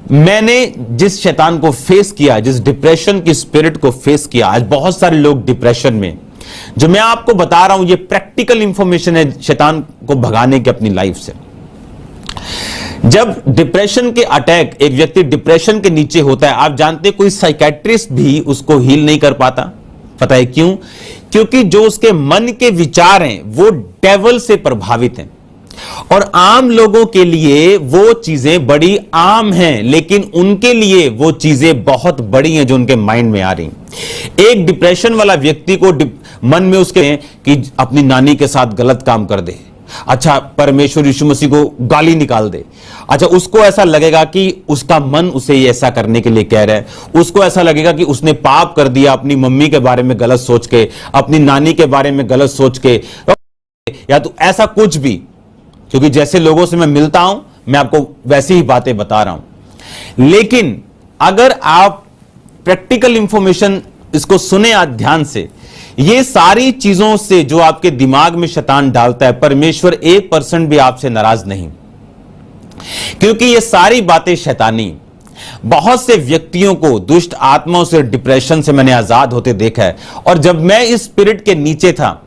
मैंने जिस शैतान को फेस किया, जिस डिप्रेशन की स्पिरिट को फेस किया, आज बहुत सारे लोग डिप्रेशन में, जो मैं आपको बता रहा हूं ये प्रैक्टिकल इंफॉर्मेशन है शैतान को भगाने की अपनी लाइफ से। जब डिप्रेशन के अटैक, एक व्यक्ति डिप्रेशन के नीचे होता है, आप जानते हैं कोई साइकेट्रिस्ट भी उसको हील नहीं कर पाता। पता है क्यों? क्योंकि जो उसके मन के विचार हैं वो डेविल से प्रभावित हैं, और आम लोगों के लिए वो चीजें बड़ी आम हैं, लेकिन उनके लिए वो चीजें बहुत बड़ी हैं जो उनके माइंड में आ रही। एक डिप्रेशन वाला व्यक्ति को मन में उसके कि अपनी नानी के साथ गलत काम कर दे, अच्छा परमेश्वर यीशु मसीह को गाली निकाल दे, अच्छा उसको ऐसा लगेगा कि उसका मन उसे ऐसा करने के लिए कह रहा है, उसको ऐसा लगेगा कि उसने पाप कर दिया अपनी मम्मी के बारे में गलत सोच के, अपनी नानी के बारे में गलत सोच के, या तो ऐसा कुछ भी। क्योंकि जैसे लोगों से मैं मिलता हूं मैं आपको वैसी ही बातें बता रहा हूं। लेकिन अगर आप प्रैक्टिकल इंफॉर्मेशन इसको सुने आज ध्यान से, ये सारी चीजों से जो आपके दिमाग में शैतान डालता है, परमेश्वर 1% भी आपसे नाराज नहीं, क्योंकि ये सारी बातें शैतानी। बहुत से व्यक्तियों को दुष्ट आत्माओं से, डिप्रेशन से मैंने आजाद होते देखा है। और जब मैं इस स्पिरिट के नीचे था,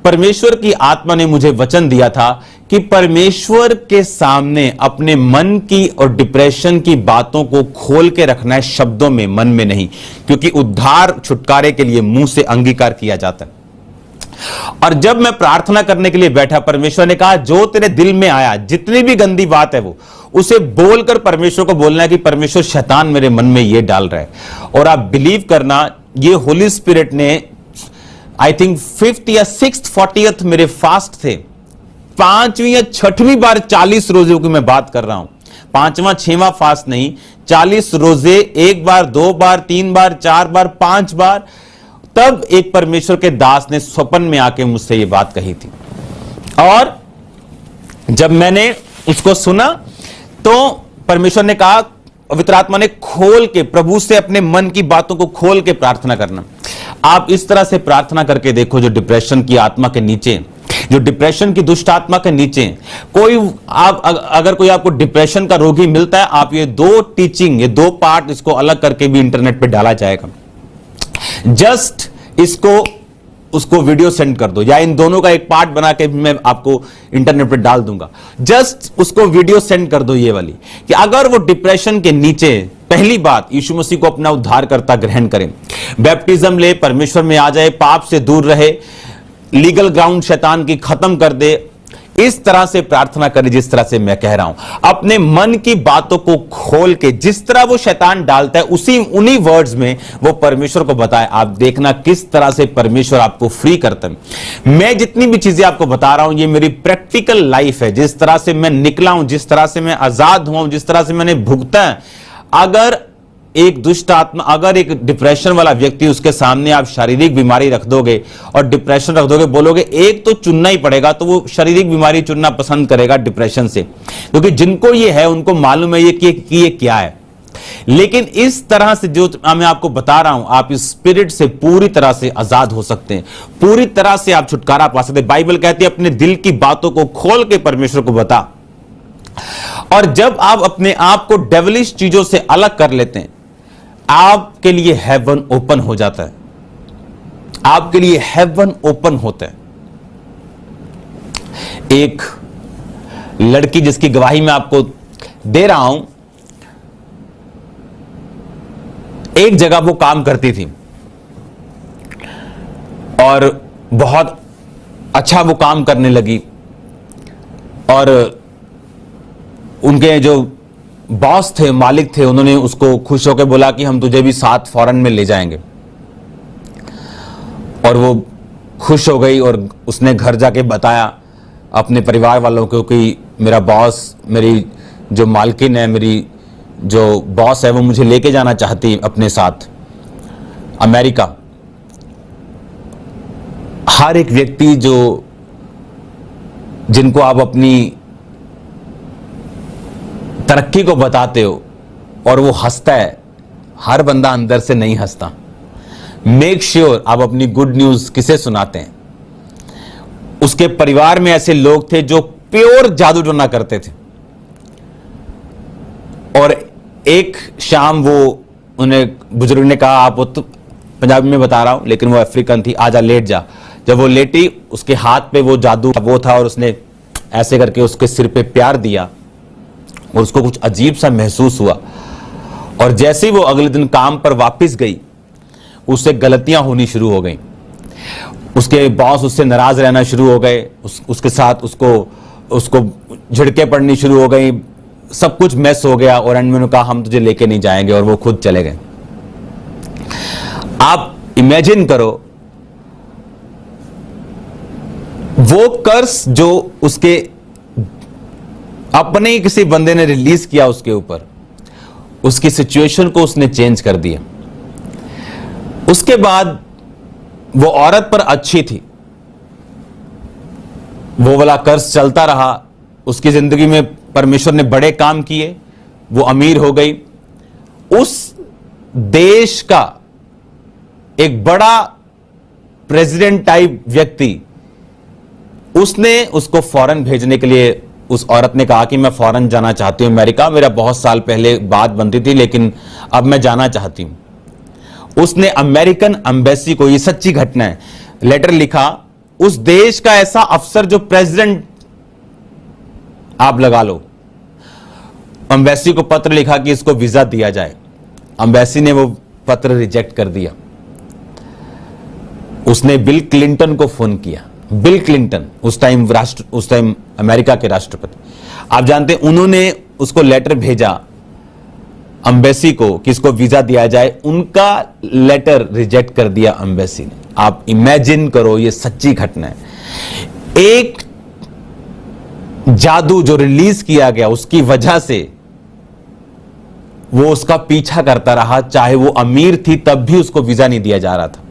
परमेश्वर की आत्मा ने मुझे वचन दिया था कि परमेश्वर के सामने अपने मन की और डिप्रेशन की बातों को खोल के रखना है, शब्दों में, मन में नहीं, क्योंकि उद्धार छुटकारे के लिए मुंह से अंगीकार किया जाता है। और जब मैं प्रार्थना करने के लिए बैठा, परमेश्वर ने कहा जो तेरे दिल में आया, जितनी भी गंदी बात है वो उसे बोलकर परमेश्वर को बोलना है कि परमेश्वर शैतान मेरे मन में ये डाल रहा है। और आप बिलीव करना, ये होली स्पिरिट ने आई थिंक 5th या 6th 40th मेरे फास्ट थे, 5वीं या 6वीं बार 40 रोजे की मैं बात कर रहा हूं, 5वां 6वां फास्ट नहीं, 40 रोजे, 1 बार 2 बार 3 बार 4 बार 5 बार। तब एक परमेश्वर के दास ने स्वप्न में आके मुझसे ये बात कही थी, और जब मैंने उसको सुना तो परमेश्वर ने कहा, पवित्र आत्मा ने खोल के, प्रभु से अपने मन की बातों को खोल के प्रार्थना करना। आप इस तरह से प्रार्थना करके देखो, जो डिप्रेशन की आत्मा के नीचे, जो डिप्रेशन की दुष्ट आत्मा के नीचे कोई, आप अगर कोई आपको डिप्रेशन का रोगी मिलता है, आप ये 2 टीचिंग, ये 2 पार्ट इसको अलग करके भी इंटरनेट पे डाला जाएगा। जस्ट इसको, उसको वीडियो सेंड कर दो, या इन दोनों का एक पार्ट बना के मैं आपको इंटरनेट पे डाल दूंगा। जस्ट उसको वीडियो सेंड कर दो, ये वाली, कि अगर वो डिप्रेशन के नीचे, पहली बात यीशु मसीह को अपना उद्धारकर्ता ग्रहण करें, बैप्टिज्म ले, परमेश्वर में आ जाए, पाप से दूर रहे, लीगल ग्राउंड शैतान की खत्म कर दे, इस तरह से प्रार्थना करें जिस तरह से मैं कह रहा हूं। अपने मन की बातों को खोल के, जिस तरह वो शैतान डालता है उन्हीं वर्ड्स में वो परमेश्वर को बताए। आप देखना किस तरह से परमेश्वर आपको फ्री करता है। मैं जितनी भी चीजें आपको बता रहा हूं ये मेरी प्रैक्टिकल लाइफ है, जिस तरह से मैं निकला हूं, जिस तरह से मैं आजाद हुआ हूं, जिस तरह से मैंने भुगता है। अगर एक दुष्ट आत्मा, अगर एक डिप्रेशन वाला व्यक्ति, उसके सामने आप शारीरिक बीमारी रख दोगे और डिप्रेशन रख दोगे, बोलोगे एक तो चुनना ही पड़ेगा, तो वो शारीरिक बीमारी चुनना पसंद करेगा डिप्रेशन से, क्योंकि जिनको ये है उनको मालूम है कि ये क्या है। लेकिन इस तरह से जो मैं आपको बता रहा हूं, आप इस स्पिरिट से पूरी तरह से आजाद हो सकते हैं, पूरी तरह से आप छुटकारा पा सकते हैं। बाइबल कहती है अपने दिल की बातों को खोल के परमेश्वर को बता। और जब आप अपने आप को डेविलिश चीजों से अलग कर लेते हैं, आपके लिए हेवन ओपन हो जाता है, आपके लिए हेवन ओपन होता है। एक लड़की जिसकी गवाही मैं आपको दे रहा हूं, एक जगह वो काम करती थी और बहुत अच्छा वो काम करने लगी, और उनके जो बॉस थे, मालिक थे, उन्होंने उसको खुश होकर बोला कि हम तुझे भी साथ फॉरेन में ले जाएंगे। और वो खुश हो गई और उसने घर जाके बताया अपने परिवार वालों को कि मेरा बॉस, मेरी जो मालकिन है, मेरी जो बॉस है, वो मुझे लेके जाना चाहती अपने साथ अमेरिका। हर एक व्यक्ति जिनको आप अपनी तरक्की को बताते हो और वो हंसता है, हर बंदा अंदर से नहीं हंसता। मेक श्योर आप अपनी गुड न्यूज किसे सुनाते हैं। उसके परिवार में ऐसे लोग थे जो प्योर जादू टोना करते थे, और एक शाम वो उन्हें बुजुर्ग ने कहा, आप वो तो पंजाबी में बता रहा हूं लेकिन वो अफ्रीकन थी, आजा लेट जा। जब वो लेटी, उसके हाथ पे वो जादू वो था और उसने ऐसे करके उसके सिर पे प्यार दिया और उसको कुछ अजीब सा महसूस हुआ। और जैसे ही वो अगले दिन काम पर वापस गई, उससे गलतियां होनी शुरू हो गई। उसके बॉस उससे नाराज रहना शुरू हो गए, उसके साथ उसको झिड़के पड़नी शुरू हो गई, सब कुछ मैस हो गया। और एंड में उन्होंने कहा हम तुझे लेके नहीं जाएंगे, और वो खुद चले गए। आप इमेजिन करो, वो कर्ज जो उसके अपने ही किसी बंदे ने रिलीज किया उसके ऊपर, उसकी सिचुएशन को उसने चेंज कर दिया। उसके बाद वो औरत पर अच्छी थी, वो वाला कर्ज चलता रहा, उसकी जिंदगी में परमेश्वर ने बड़े काम किए, वो अमीर हो गई। उस देश का एक बड़ा प्रेसिडेंट टाइप व्यक्ति, उसने उसको फॉरेन भेजने के लिए, उस औरत ने कहा कि मैं फॉरेन जाना चाहती हूं अमेरिका, मेरा बहुत साल पहले बात बनती थी लेकिन अब मैं जाना चाहती हूं। उसने अमेरिकन एम्बेसी को, ये सच्ची घटना है, लेटर लिखा। उस देश का ऐसा अफसर जो प्रेसिडेंट, आप लगा लो, एम्बेसी को पत्र लिखा कि इसको वीजा दिया जाए। एम्बेसी ने वो पत्र रिजेक्ट कर दिया। उसने बिल क्लिंटन को फोन किया। बिल क्लिंटन उस टाइम अमेरिका के राष्ट्रपति, आप जानते हैं, उन्होंने उसको लेटर भेजा एम्बेसी को कि इसको वीजा दिया जाए। उनका लेटर रिजेक्ट कर दिया एम्बेसी ने। आप इमेजिन करो, ये सच्ची घटना है। एक जादू जो रिलीज किया गया, उसकी वजह से वो उसका पीछा करता रहा, चाहे वो अमीर थी तब भी उसको वीजा नहीं दिया जा रहा था।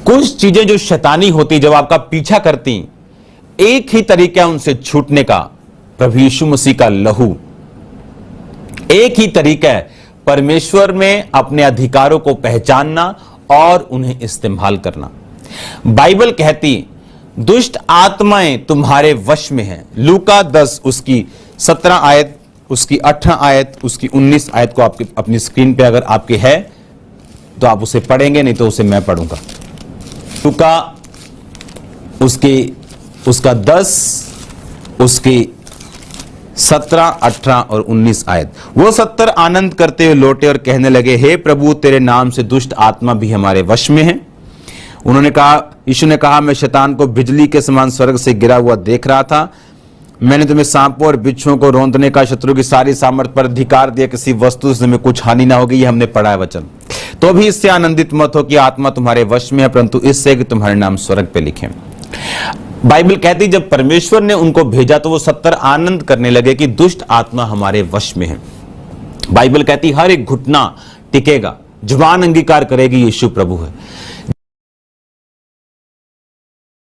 कुछ चीजें जो शैतानी होती, जब आपका पीछा करती, एक ही तरीका उनसे छूटने का, प्रभु यीशु मसीह का लहू। एक ही तरीका है परमेश्वर में अपने अधिकारों को पहचानना और उन्हें इस्तेमाल करना। बाइबल कहती दुष्ट आत्माएं तुम्हारे वश में हैं। लूका 10 उसकी 17 आयत, उसकी 18 आयत, उसकी 19 आयत को आपकी अपनी स्क्रीन पे अगर आपके है तो आप उसे पढ़ेंगे, नहीं तो उसे मैं पढ़ूंगा। लूका उसका 10, उसकी 17, 18 और 19 आयत। वो 70 आनंद करते हुए लौटे और कहने लगे, हे प्रभु, तेरे नाम से दुष्ट आत्मा भी हमारे वश में है। उन्होंने कहा, यीशु ने कहा, मैं शैतान को बिजली के समान स्वर्ग से गिरा हुआ देख रहा था। मैंने तुम्हें सांपों और बिच्छुओं को रौंदने का, शत्रु की सारी सामर्थ पर अधिकार दिया, किसी वस्तु से तुम्हें कुछ हानि ना होगी। ये हमने पढ़ा है वचन। तो भी इससे आनंदित मत हो कि आत्मा तुम्हारे वश में है, परंतु इससे कि तुम्हारे नाम स्वर्ग पे लिखे। बाइबल कहती जब परमेश्वर ने उनको भेजा तो वो 70 आनंद करने लगे कि दुष्ट आत्मा हमारे वश में है। बाइबल कहती हर एक घुटना टिकेगा, जुबान अंगीकार करेगी यीशु प्रभु है।